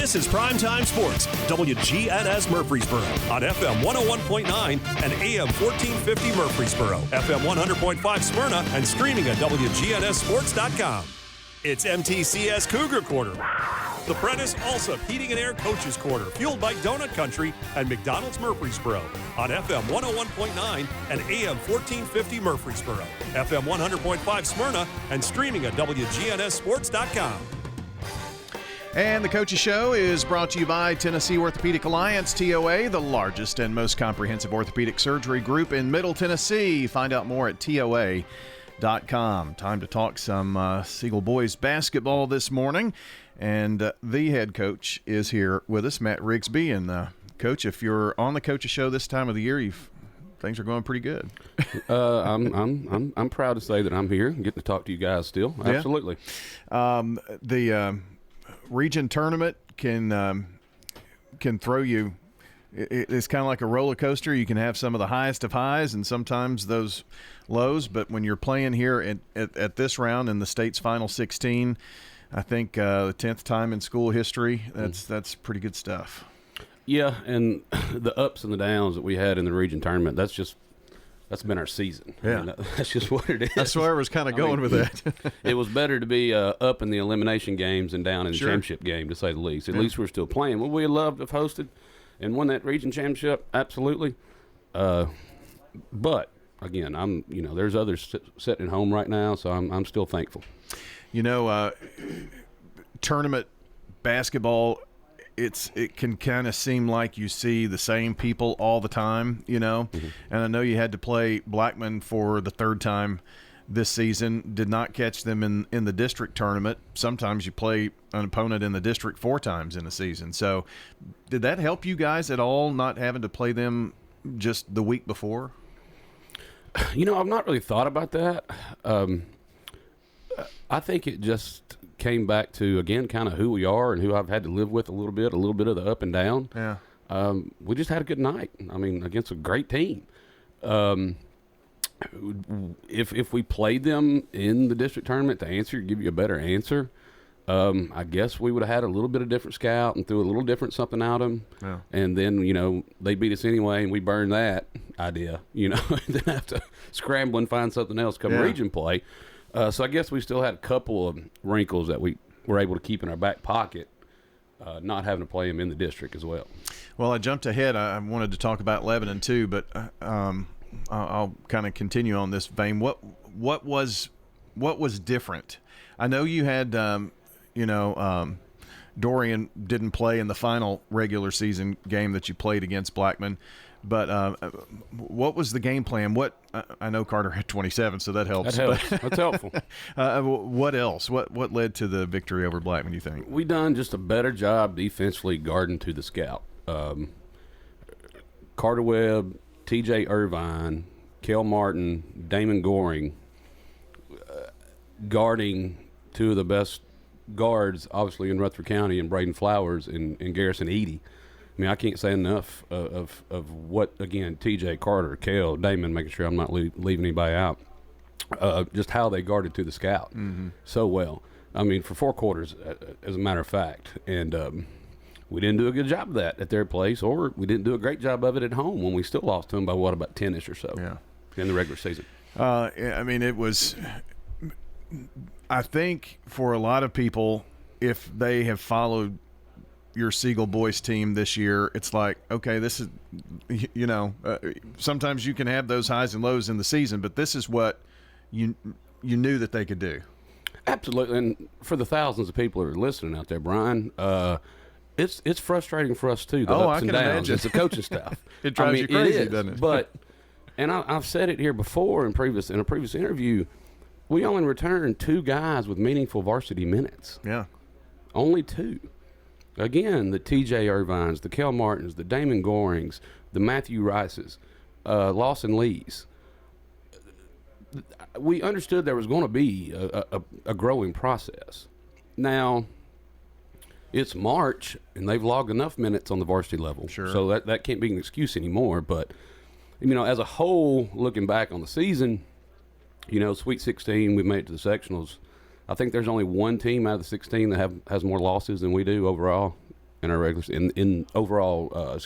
This is Primetime Sports, WGNS Murfreesboro, on FM 101.9 and AM 1450 Murfreesboro, FM 100.5 Smyrna, and streaming at WGNSSports.com. It's MTCS Cougar Quarter. The Prentice Alsop Heating and Air Coaches Quarter, fueled by Donut Country and McDonald's Murfreesboro, on FM 101.9 and AM 1450 Murfreesboro, FM 100.5 Smyrna, and streaming at WGNSSports.com. And the Coaches Show is brought to you by Tennessee Orthopedic Alliance, TOA, the largest and most comprehensive orthopedic surgery group in Middle Tennessee. Find out more at TOA.com. Time to talk some Siegel boys basketball this morning. And the head coach is here with us, Matt Rigsby. And, Coach, if you're on the Coaches Show this time of the year, things are going pretty good. I'm proud to say that I'm here and getting to talk to you guys still. Absolutely. The region tournament can throw you. It's kind of like a roller coaster. You can have some of the highest of highs and sometimes those lows. But when you're playing here at this round in the state's final 16, I think the 10th time in school history, that's pretty good stuff. Yeah, and the ups and the downs that we had in the region tournament, that's been our season. Yeah. I mean, that's just what it is. That's where I was kind of going with that. It was better to be up in the elimination games and down in the championship game, to say the least. At least we're still playing. Would we have loved to have hosted and won that region championship? Absolutely. But, again, there's others sitting at home right now, so I'm still thankful. Tournament basketball, it can kind of seem like you see the same people all the time, Mm-hmm. And I know you had to play Blackman for the third time this season, did not catch them in the district tournament. Sometimes you play an opponent in the district 4 times in a season. So did that help you guys at all, not having to play them just the week before? I've not really thought about that. I think it just came back to, again, kind of who we are and who I've had to live with a little bit of the up and down. Yeah. We just had a good night. I mean, against a great team. If we played them in the district tournament to give you a better answer, I guess we would have had a little bit of different scout and threw a little different something at them. Yeah. And then, they beat us anyway and we burned that idea, and then have to scramble and find something else come region play. So I guess we still had a couple of wrinkles that we were able to keep in our back pocket, not having to play them in the district as well. Well, I jumped ahead. I wanted to talk about Lebanon too, but I'll kind of continue on this vein. What was different? I know you had Dorian didn't play in the final regular season game that you played against Blackman. But what was the game plan? I know Carter had 27, so that helps. That's helpful. What else? What led to the victory over Blackman, you think? We done just a better job defensively guarding to the scout. Carter Webb, T.J. Irvine, Kel Martin, Damon Goring, guarding 2 of the best guards, obviously, in Rutherford County, and Braden Flowers and Garrison Edie. I mean, I can't say enough of what, again, TJ, Carter, Kel, Damon, making sure I'm not leaving anybody out, just how they guarded to the scout so well. I mean, for 4 quarters, as a matter of fact. And we didn't do a good job of that at their place, or we didn't do a great job of it at home when we still lost to them by, about 10-ish or so in the regular season. I mean, it was – I think for a lot of people, if they have followed – your Siegel boys team this year, it's like, okay, this is, sometimes you can have those highs and lows in the season, but this is what you knew that they could do. Absolutely. And for the thousands of people that are listening out there, Brian, it's frustrating for us too, the ups and downs. Imagine. It's the coaching staff. It drives you crazy, doesn't it? But, and I've said it here before in a previous interview, we only returned 2 guys with meaningful varsity minutes. Yeah. Only 2. Again, the T.J. Irvines, the Kel Martins, the Damon Gorings, the Matthew Rices, Lawson Lees. We understood there was going to be a growing process. Now, it's March, and they've logged enough minutes on the varsity level. Sure. So that can't be an excuse anymore. But, as a whole, looking back on the season, Sweet 16, we made it to the sectionals. I think there's only one team out of the 16 that has more losses than we do overall in our regular in overall.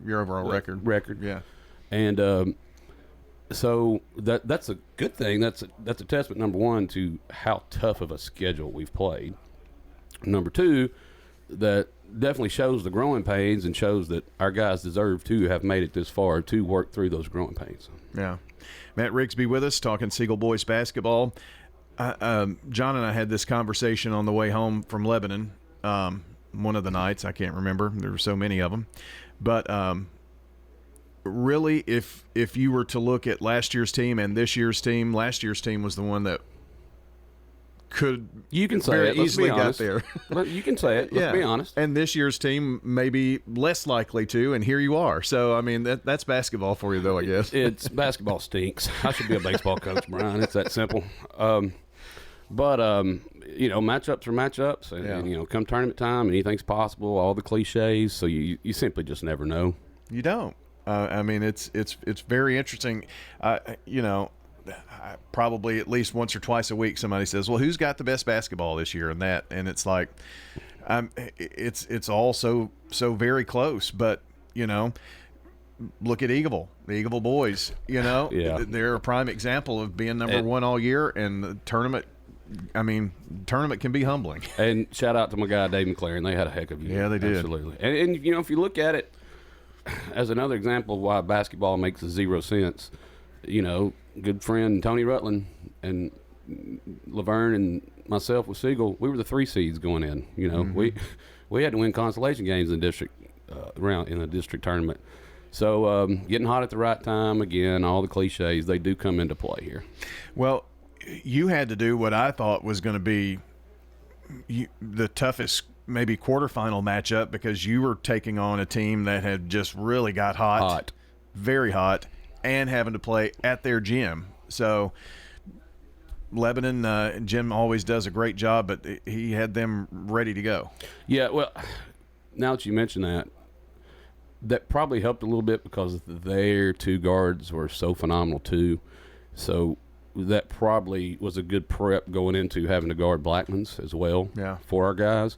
Your overall record. Yeah, and so that's a good thing. That's a testament, number one, to how tough of a schedule we've played. Number two, that definitely shows the growing pains and shows that our guys deserve to have made it this far to work through those growing pains. Yeah. Matt Rigsby with us talking Siegel boys basketball. John and I had this conversation on the way home from Lebanon one of the nights. I can't remember. There were so many of them. But really, if you were to look at last year's team and this year's team, last year's team was the one that could very easily got there. You can say it. Let's be honest. And this year's team may be less likely to, and here you are. So, I mean, that's basketball for you, though, I guess. It's basketball stinks. I should be a baseball coach, Brian. It's that simple. But matchups are matchups. And, come tournament time, anything's possible, all the cliches. So you simply just never know. You don't. I mean, it's very interesting. Probably at least once or twice a week somebody says, well, who's got the best basketball this year, and it's like it's all so very close. But look at Eagleville, the Eagleville boys. Yeah. They're a prime example of being number one all year, and the tournament can be humbling. And shout out to my guy Dave McLaren. They had a heck of a year. Yeah, they did. Absolutely. And if you look at it as another example of why basketball makes zero sense, good friend Tony Rutland and Laverne and myself with Siegel, we were the 3 seeds going in. We had to win consolation games in the district in the district tournament. So getting hot at the right time, again, all the cliches, they do come into play here. Well, you had to do what I thought was going to be the toughest maybe quarterfinal matchup, because you were taking on a team that had just really got hot. Very hot, and having to play at their gym. So Lebanon, Jim always does a great job, but he had them ready to go. Yeah, well, now that you mention that probably helped a little bit, because their 2 guards were so phenomenal too. So that probably was a good prep going into having to guard Blackmans as well for our guys.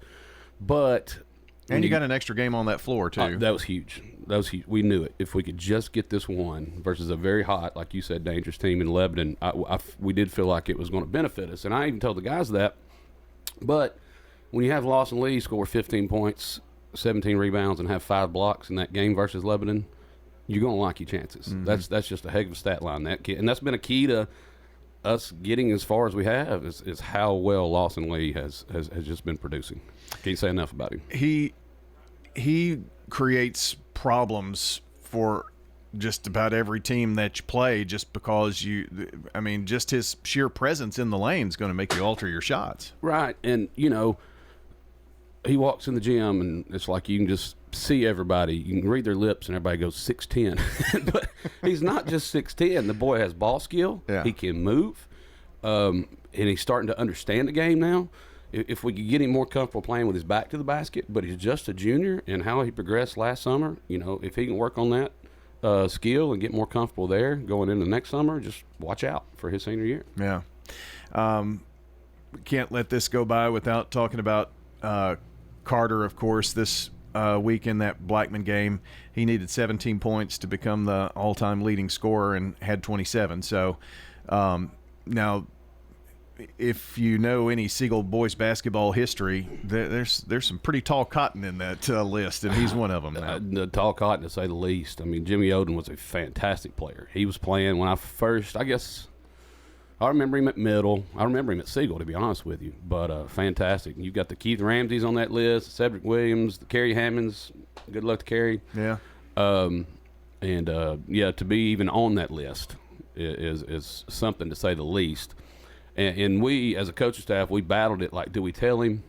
But and you got an extra game on that floor too. That was huge. We knew it. If we could just get this one versus a very hot, like you said, dangerous team in Lebanon, we did feel like it was going to benefit us. And I even told the guys that. But when you have Lawson Lee score 15 points, 17 rebounds, and have 5 blocks in that game versus Lebanon, you're going to like your chances. Mm-hmm. That's just a heck of a stat line, that kid. And that's been a key to us getting as far as we have, is how well Lawson Lee has just been producing. Can't say enough about him. He creates problems for just about every team that you play, just because just his sheer presence in the lane is going to make you alter your shots. Right. And, he walks in the gym and it's like you can just see everybody. You can read their lips and everybody goes 6'10". But he's not just 6'10". The boy has ball skill. Yeah. He can move. And he's starting to understand the game now. If we could get him more comfortable playing with his back to the basket, but he's just a junior, and how he progressed last summer, if he can work on that skill and get more comfortable there going into next summer, just watch out for his senior year. Yeah. Can't let this go by without talking about Carter, of course. This week in that Blackman game, he needed 17 points to become the all-time leading scorer and had 27. So now, if you know any Siegel boys basketball history, there's some pretty tall cotton in that list, and he's one of them now. The tall cotton, to say the least. I mean, Jimmy Oden was a fantastic player. He was playing when I remember him at middle. I remember him at Siegel, to be honest with you. But fantastic. You've got the Keith Ramseys on that list, Cedric Williams, the Kerry Hammonds. Good luck to Kerry. Yeah. To be even on that list is something, to say the least. And we, as a coaching staff, we battled it. Like, do we tell him,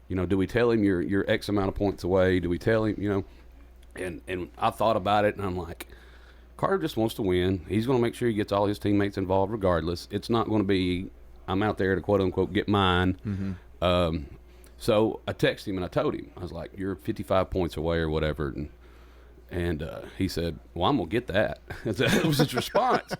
you're X amount of points away? Do we tell him, And I thought about it, and I'm like, Carter just wants to win. He's going to make sure he gets all his teammates involved regardless. It's not going to be, I'm out there to quote-unquote get mine. Mm-hmm. So I texted him and I told him, I was like, you're 55 points away or whatever. And And he said, well, I'm going to get that. That was his response.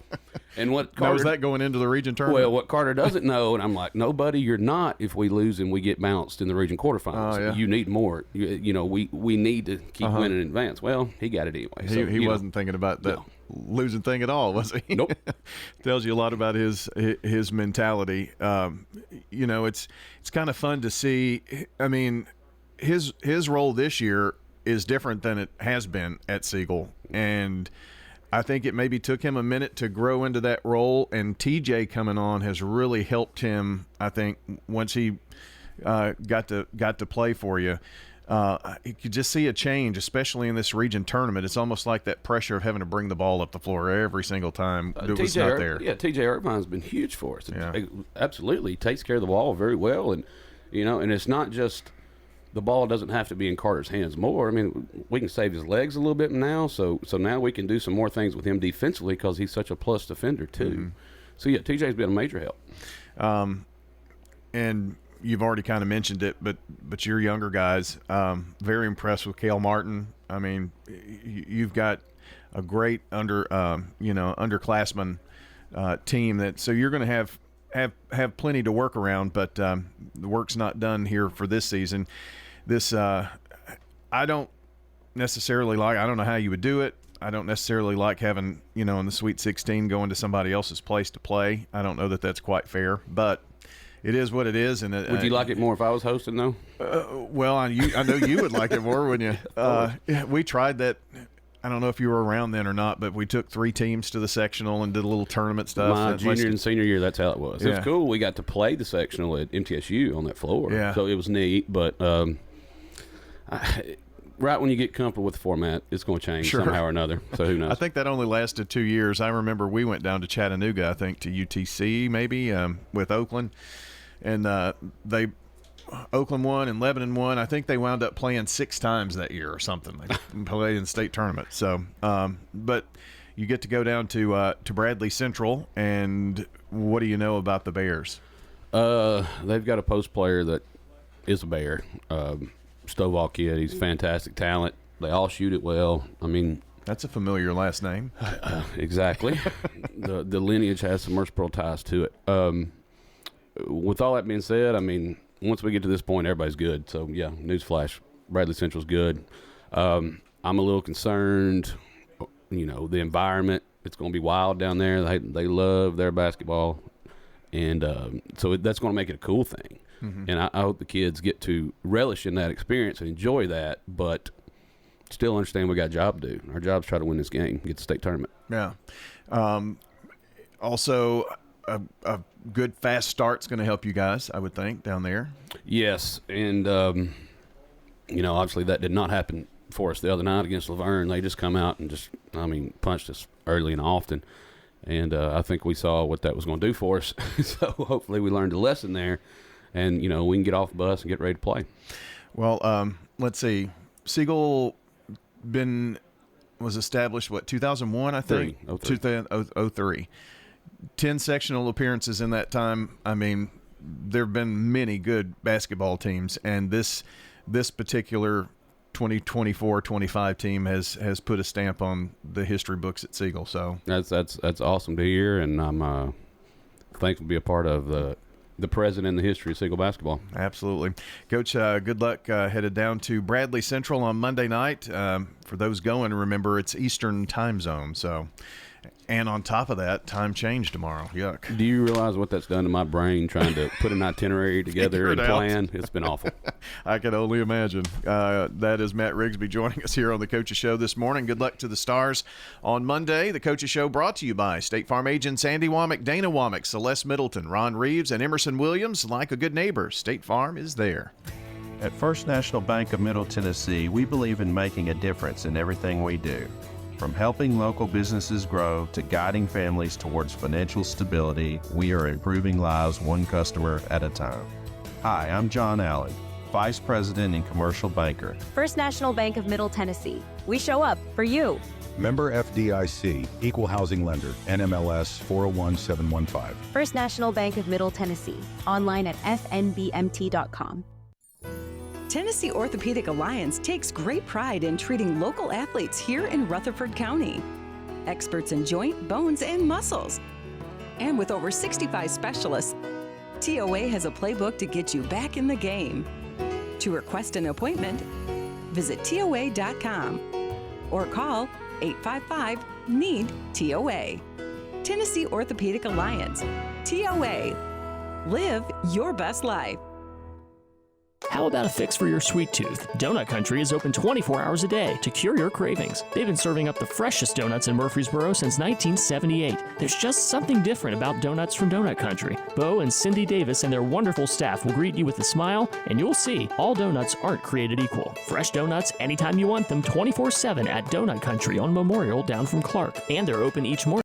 And what Carter, now, was that going into the region tournament? Well, what Carter doesn't know, and I'm like, no, buddy, you're not if we lose and we get bounced in the region quarterfinals. Oh, yeah. You need more. You know, we need to keep winning in advance. Well, he got it anyway. So, he wasn't thinking about that losing thing at all, was he? Nope. Tells you a lot about his mentality. You know, it's kind of fun to see. I mean, his role this year is different than it has been at Siegel, and I think it maybe took him a minute to grow into that role, and TJ coming on has really helped him. I think once he got to play for you, you could just see a change, especially in this region tournament. It's almost like that pressure of having to bring the ball up the floor every single time it was not there. Yeah, TJ Irvine's been huge for us. Yeah. Absolutely, he takes care of the ball very well, and and it's not just. The ball doesn't have to be in Carter's hands more. I mean, we can save his legs a little bit now, so now we can do some more things with him defensively because he's such a plus defender too. Mm-hmm. So yeah, TJ's been a major help. And you've already kind of mentioned it, but your younger guys, very impressed with Cale Martin. I mean, you've got a great underclassman team so you're going to have plenty to work around, but the work's not done here for this season. This I don't necessarily like. I don't know how you would do it. I don't necessarily like having in the Sweet 16 going to somebody else's place to play. I don't know that that's quite fair, but it is what it is. And would you like it more if I was hosting though? Well, I know you would like it more, wouldn't you? We tried that. I don't know if you were around then or not, but we took 3 teams to the sectional and did a little tournament stuff. My junior and senior year, that's how it was. Yeah. It was cool. We got to play the sectional at MTSU on that floor. Yeah. So it was neat, but right when you get comfortable with the format, it's going to change somehow or another. So who knows? I think that only lasted 2 years. I remember we went down to Chattanooga, I think, to UTC maybe with Oakland, and Oakland won and Lebanon won. I think they wound up playing 6 times that year or something. They played in the state tournament. So, but you get to go down to Bradley Central, and what do you know about the Bears? They've got a post player that is a Bear. Stovall kid. He's fantastic talent. They all shoot it well. I mean, that's a familiar last name. Exactly. The lineage has some Mercer Pearl ties to it. With all that being said, I mean, once we get to this point, everybody's good. So, yeah, newsflash, Bradley Central's good. I'm a little concerned, the environment. It's going to be wild down there. They love their basketball. And so that's going to make it a cool thing. Mm-hmm. And I hope the kids get to relish in that experience and enjoy that, but still understand we got a job to do. Our job is try to win this game, get the state tournament. Yeah. Also, a good fast start's going to help you guys, I would think, down there. Yes, and obviously that did not happen for us the other night against Laverne. They just come out and punched us early and often, and I think we saw what that was going to do for us. So hopefully we learned a lesson there, and we can get off the bus and get ready to play. Well, let's see. Siegel was established 2001, I think. 2003. 10 sectional appearances in that time. I mean, there have been many good basketball teams, and this particular 2024-25 team has put a stamp on the history books at Siegel. So that's awesome to hear, and I'm thankful to be a part of the present in the history of Siegel basketball. Absolutely. Coach, good luck headed down to Bradley Central on Monday night. For those going, remember it's Eastern time zone, so. And on top of that, time change tomorrow. Yuck. Do you realize what that's done to my brain trying to put an itinerary together and plan? It's been awful. I can only imagine. That is Matt Rigsby joining us here on the Coaches Show this morning. Good luck to the Stars on Monday. The Coaches Show brought to you by State Farm agents Andy Womack, Dana Womack, Celeste Middleton, Ron Reeves, and Emerson Williams. Like a good neighbor, State Farm is there. At First National Bank of Middle Tennessee, we believe in making a difference in everything we do. From helping local businesses grow to guiding families towards financial stability, we are improving lives one customer at a time. Hi, I'm John Allen, Vice President and Commercial Banker. First National Bank of Middle Tennessee. We show up for you. Member FDIC, Equal Housing Lender, NMLS 401715. First National Bank of Middle Tennessee. Online at fnbmt.com. Tennessee Orthopedic Alliance takes great pride in treating local athletes here in Rutherford County. Experts in joint, bones, and muscles. And with over 65 specialists, TOA has a playbook to get you back in the game. To request an appointment, visit TOA.com or call 855-NEED-TOA. Tennessee Orthopedic Alliance. TOA. Live your best life. How about a fix for your sweet tooth? Donut Country is open 24 hours a day to cure your cravings. They've been serving up the freshest donuts in Murfreesboro since 1978. There's just something different about donuts from Donut Country. Bo and Cindy Davis and their wonderful staff will greet you with a smile, and you'll see all donuts aren't created equal. Fresh donuts anytime you want them, 24/7 at Donut Country on Memorial down from Clark. And they're open each morning